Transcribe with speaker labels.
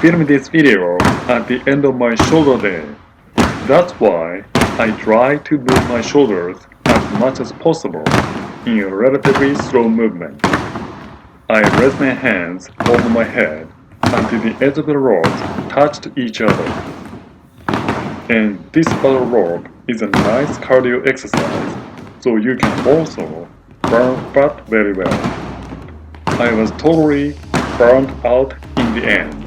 Speaker 1: film this video at the end of my shoulder day. That's why I try to move my shoulders as much as possible in a relatively slow movement. I raise my hands over my head until the edge of the ropes touched each other. And this battle rope is a nice cardio exercise, so you can also burn fat very well. I was totally burned out in the end.